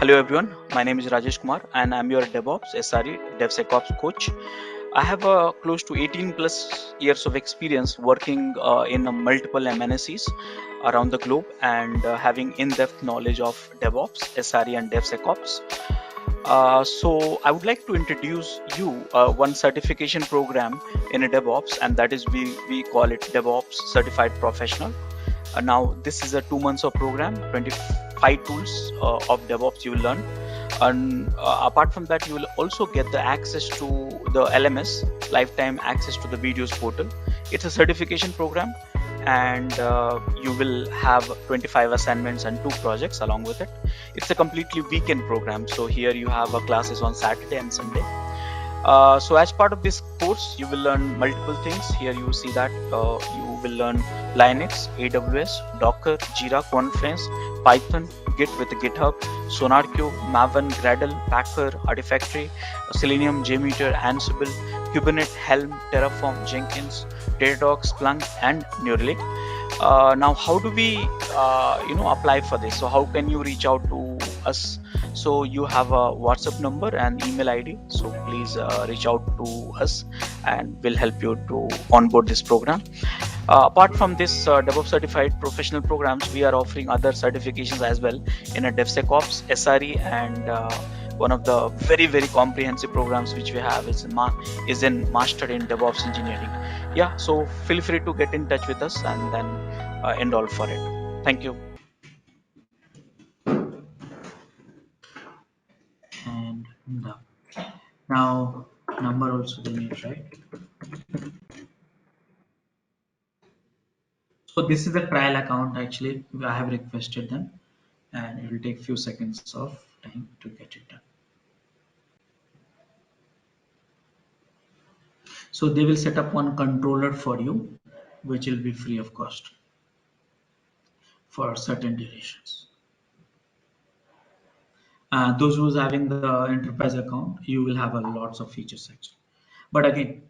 Hello everyone, my name is Rajesh Kumar and I'm your DevOps SRE DevSecOps coach. I have close to 18 plus years of experience working in multiple MNCs around the globe and having in-depth knowledge of DevOps, SRE and DevSecOps. So I would like to introduce you one certification program in a DevOps, and that is we call it DevOps Certified Professional. Now this is a 2 months of program, 25 tools of DevOps you will learn, and apart from that you will also get the access to the LMS, lifetime access to the videos portal. It's a certification program, and you will have 25 assignments and 2 projects along with it. It's a completely weekend program, so here you have classes on Saturday and Sunday. So as part of this course, you will learn multiple things. Here you see that you will learn Linux, AWS, Docker, Jira, Confluence, Python, Git with GitHub, SonarQube, Maven, Gradle, Packer, Artifactory, Selenium, JMeter, Ansible, Kubernetes, Helm, Terraform, Jenkins, Datadog, Splunk, and Neuralink. Now, how do we, apply for this? So how can you reach out to us? So you have a WhatsApp number and email ID. So please reach out to us, and we'll help you to onboard this program. Apart from this DevOps certified professional programs, we are offering other certifications as well in a DevSecOps, SRE, and one of the very comprehensive programs which we have is in Master in DevOps Engineering. Yeah, so feel free to get in touch with us and then enroll for it. Thank you. And now number also they need, right? So this is a trial account. Actually I have requested them, and it will take few seconds of time to get it done. So they will set up one controller for you, which will be free of cost for certain durations. Those who's having the enterprise account, you will have a lots of features actually. But again,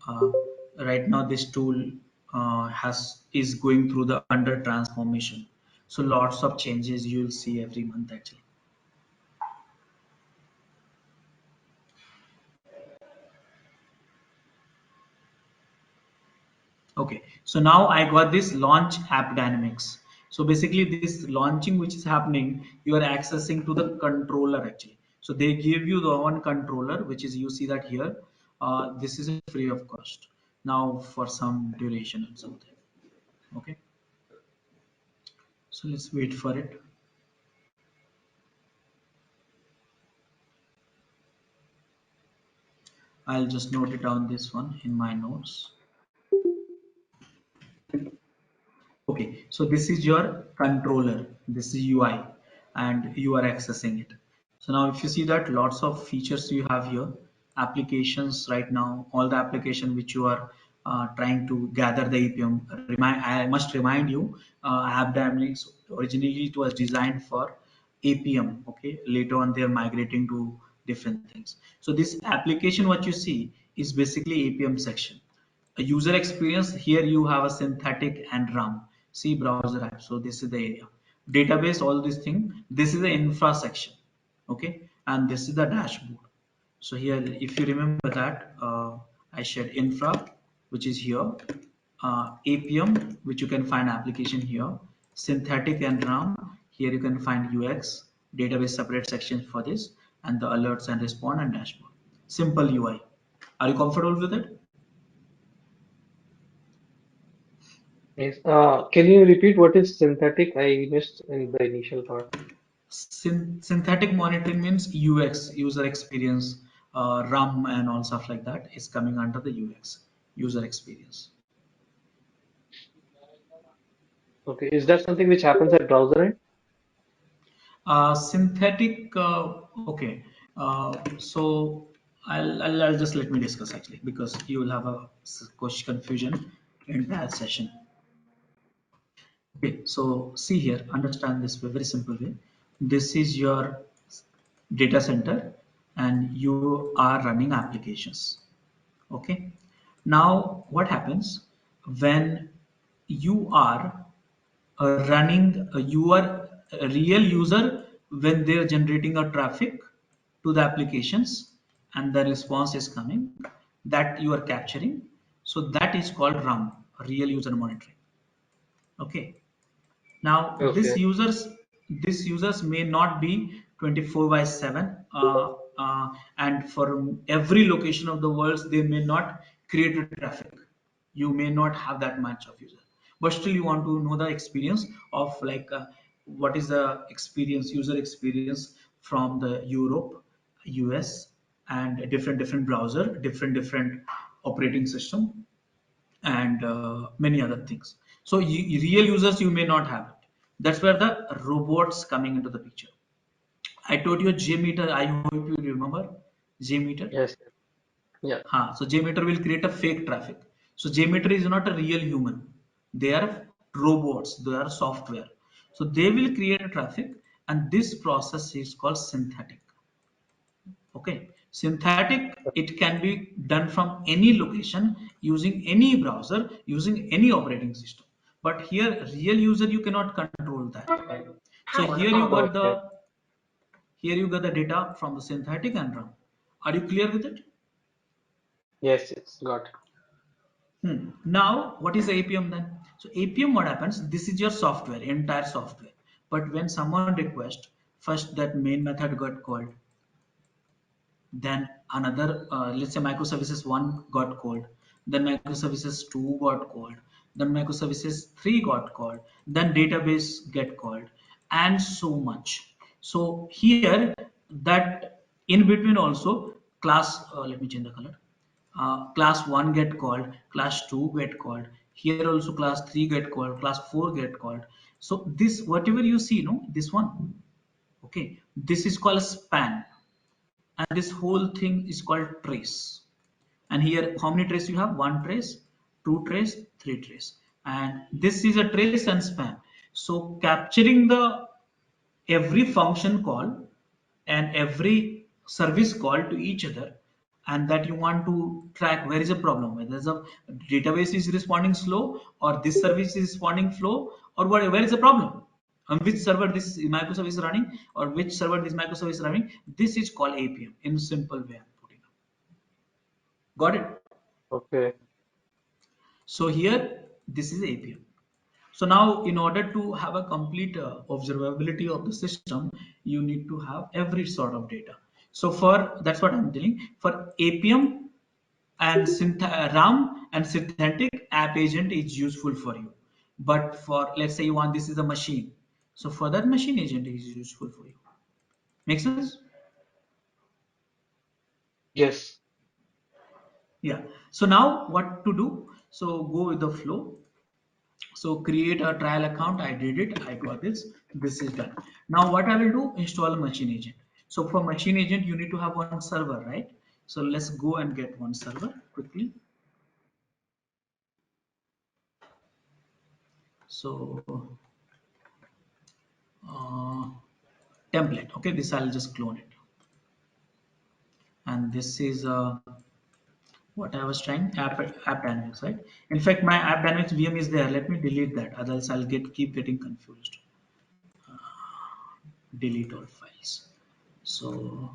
right now this tool is going through the under transformation, so lots of changes you will see every month actually. Okay, so now I got this launch AppDynamics. So basically this launching which is happening, you are accessing to the controller actually. So they give you the one controller, which is, you see that here. This is free of cost now for some duration and something. Okay, so let's wait for it. I'll just note it down this one in my notes. Okay, so this is your controller, this is UI, and you are accessing it. So now if you see that lots of features you have here, applications right now, all the application which you are trying to gather the APM. I must remind you, AppDynamics originally it was designed for APM. Okay, later on they are migrating to different things. So this application what you see is basically APM section. A user experience, here you have a synthetic and RAM. See browser app. So this is the area. Database, all these things. This is the infra section. Okay, and this is the dashboard. So here, if you remember that, I shared infra, which is here, APM, which you can find application here, synthetic and RAM. Here you can find UX, database separate section for this, and the alerts and respond and dashboard. Simple UI. Are you comfortable with it? Yes. Can you repeat what is synthetic? I missed in the initial part. Synthetic monitoring means UX, user experience, RAM and all stuff like that is coming under the UX, user experience. Okay, is that something which happens at browser end? Synthetic, okay. So I'll just let me discuss actually, because you will have a confusion in that session. Okay, so see here, understand this very simple way. This is your data center and you are running applications. Okay, now what happens when you are running, you are a real user when they're generating a traffic to the applications and the response is coming, that you are capturing. So that is called RAM, real user monitoring. Okay. Now Okay. these users may not be 24 by 7, and for every location of the world they may not create a traffic. You may not have that much of user, but still you want to know the experience of like what is the experience, user experience from the Europe, US, and different browser, different operating system, and many other things. So real users you may not have it. That's where the robots coming into the picture. I told you JMeter. I hope you remember JMeter. Yes. Yeah. So JMeter will create a fake traffic. So JMeter is not a real human. They are robots. They are software. So they will create a traffic, and this process is called synthetic. Okay, synthetic, it can be done from any location using any browser, using any operating system. But here, real user, you cannot control that. So Okay. here you got the data from the synthetic and RAM. Are you clear with it? Yes. Yes. Got it. Now, what is the APM then? So APM, what happens? This is your software, entire software. But when someone requests, first that main method got called, then another let's say microservices 1 got called, then microservices 2 got called, then microservices 3 got called, then database get called, and so much. So here, that in between also, class let me change the color, class 1 get called, class 2 get called, here also class 3 get called, class 4 get called. So this whatever you see, no, this one, okay, this is called a span, and this whole thing is called trace. And here how many trace you have? One trace, two trace, three trace, and this is a trace and span. So capturing the every function call and every service call to each other, and that you want to track where is a problem, whether the database is responding slow, or this service is responding slow, or where is the problem, on which server this microservice is running, or which server this microservice is running. This is called APM in simple way I'm putting up. Got it? Okay. So here this is APM. So now, in order to have a complete observability of the system, you need to have every sort of data. So for that's what I'm telling. For APM and RAM and synthetic, app agent is useful for you. But for, let's say you want, this is a machine. So for that, machine agent is useful for you. Make sense? Yes. Yeah. So now what to do? So go with the flow. So create a trial account. I did it. I got this. This is done. Now what I will do? Install a machine agent. So for machine agent, you need to have one server, right? So let's go and get one server quickly. So uh, template. Okay, this I'll just clone it. And this is what I was trying, app dynamics, right? In fact, my app dynamics VM is there. Let me delete that, otherwise I'll keep getting confused. Delete all files. So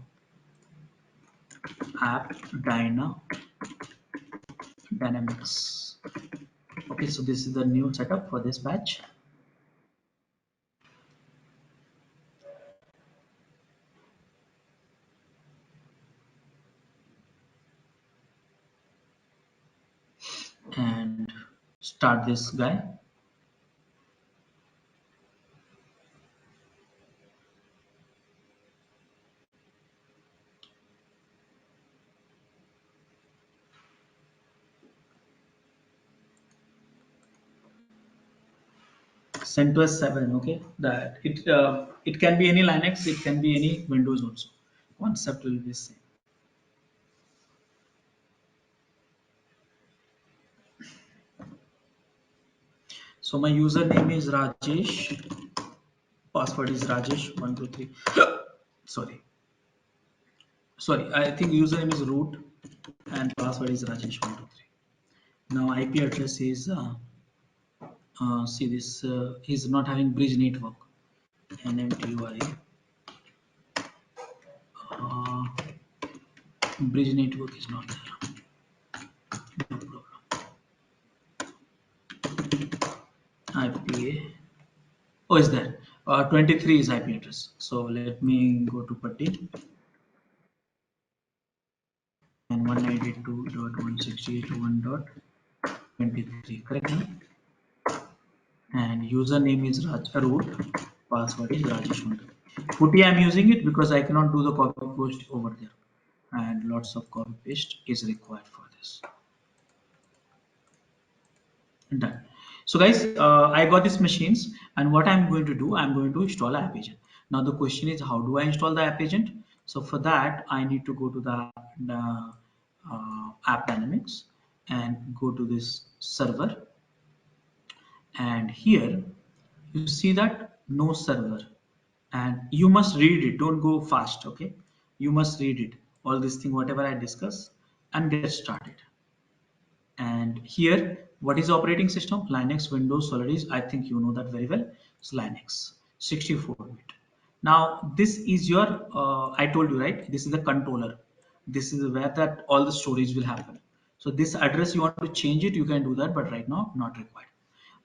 app dynamics. Okay, so this is the new setup for this batch. And start this guy. CentOS 7. Okay, that it can be any Linux, it can be any Windows also. Concept will be same. So my username is Rajesh, password is Rajesh123. Sorry, I think username is root and password is Rajesh123. Now IP address is see this is not having bridge network, NMTUI Bridge network is not there. No problem. IPA. Oh, is there? 23 is IP address. So let me go to Putty and 192.168.1.23. Correct now? And username is root. Password is Rajesh. Putty I'm using it because I cannot do the copy paste over there, and lots of copy paste is required for this. Done. So guys, I got these machines, and what I'm going to do, I'm going to install app agent. Now the question is, how do I install the app agent? So for that, I need to go to the AppDynamics and go to this server, and here you see that no server, and you must read it. Don't go fast, okay? You must read it. All this thing, whatever I discuss, and get started. And here, what is operating system? Linux, Windows, Solaris. I think you know that very well. It's Linux, 64-bit. Now, this is your, I told you, right? This is the controller. This is where that all the storage will happen. So this address, you want to change it, you can do that, but right now, not required.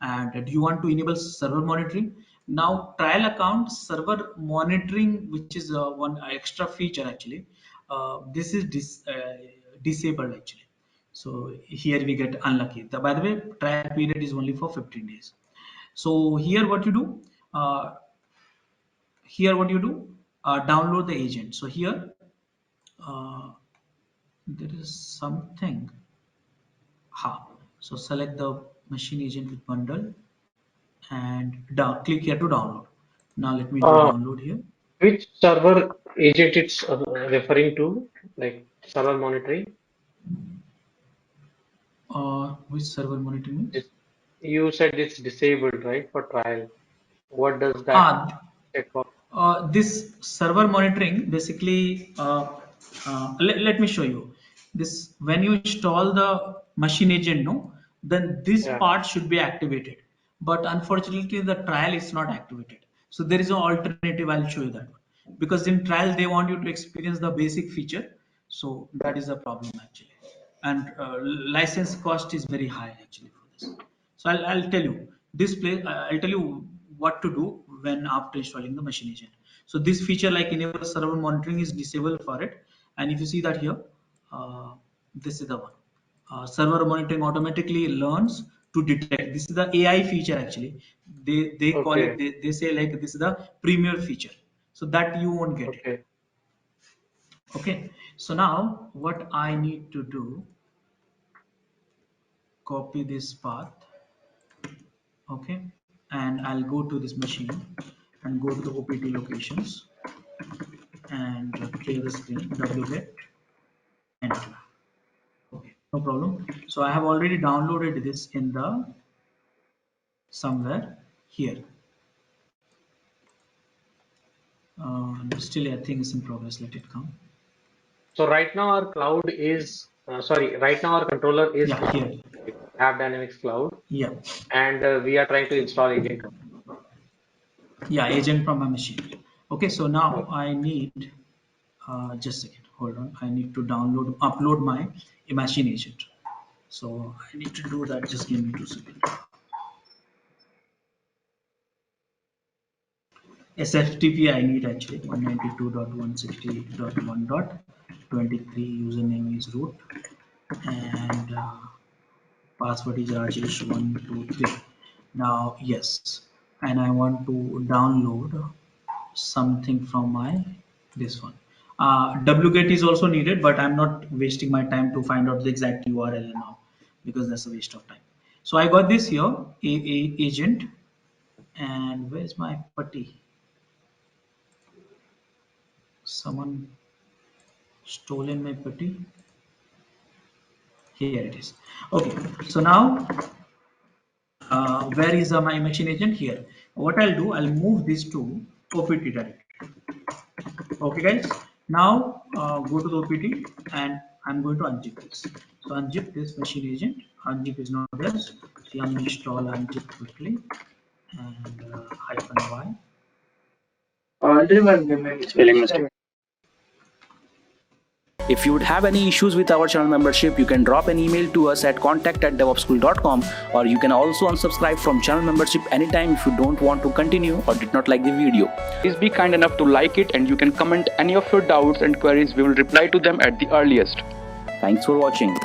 And do you want to enable server monitoring? Now, trial account server monitoring, which is one extra feature actually. This is disabled actually. So here we get unlucky. By the way, trial period is only for 15 days. So here what you do, uh, download the agent. So here uh, there is something. Ha. So select the machine agent with bundle and click here to download. Now let me do Uh, download here. which server agent it's referring to? Like server monitoring? Which server monitoring means? It's, you said it's disabled, right, for trial. What does that Ah, check off? this server monitoring basically, let me show you this. When you install the machine agent, no, then this Yeah. part should be activated, but unfortunately the trial is not activated. So there is an alternative. I'll show you that one, because in trial they want you to experience the basic feature. So that is the problem actually, and license cost is very high actually for this. So I'll tell you this place. I'll tell you what to do when after installing the machine agent. So this feature like enable server monitoring is disabled for it. And if you see that here, uh, this is the one. Server monitoring automatically learns to detect. This is the AI feature actually. They call it. Okay. They say like this is the premier feature. So that you won't get it. Okay. Okay. So now what I need to do, copy this path, okay, and I'll go to this machine and go to the OPT locations and clear the screen, wget, enter. Okay, no problem. So I have already downloaded this in the somewhere here. Still I think it's in progress. Let it come. So right now our cloud is, sorry, right now our controller is Yeah, cloud, here. like AppDynamics cloud, Yeah, and we are trying to install agent. yeah, agent from my machine. Okay, so now Okay. I need just a second. Hold on. I need to upload my machine agent. So I need to do that. Just give me 2 seconds. SFTP I need actually 192.168.1.23. Username is root and password is Rajesh123. Now yes, and I want to download something from my this one. Wget is also needed, but I'm not wasting my time to find out the exact URL now because that's a waste of time. So I got this here, agent, and where's my putty? Someone stolen my putty. Here it is. Okay, so now where is my machine agent? Here. What I'll do, I'll move this to OPT directory. Okay, guys. Now go to the OPT and I'm going to unzip this. So unzip this machine agent. Unzip is not there. So I'm install unzip quickly and -y. Spelling mistake. If you would have any issues with our channel membership, you can drop an email to us at contact@devops.com, or you can also unsubscribe from channel membership anytime if you don't want to continue or did not like the video. Please be kind enough to like it, and you can comment any of your doubts and queries. We will reply to them at the earliest. Thanks for watching.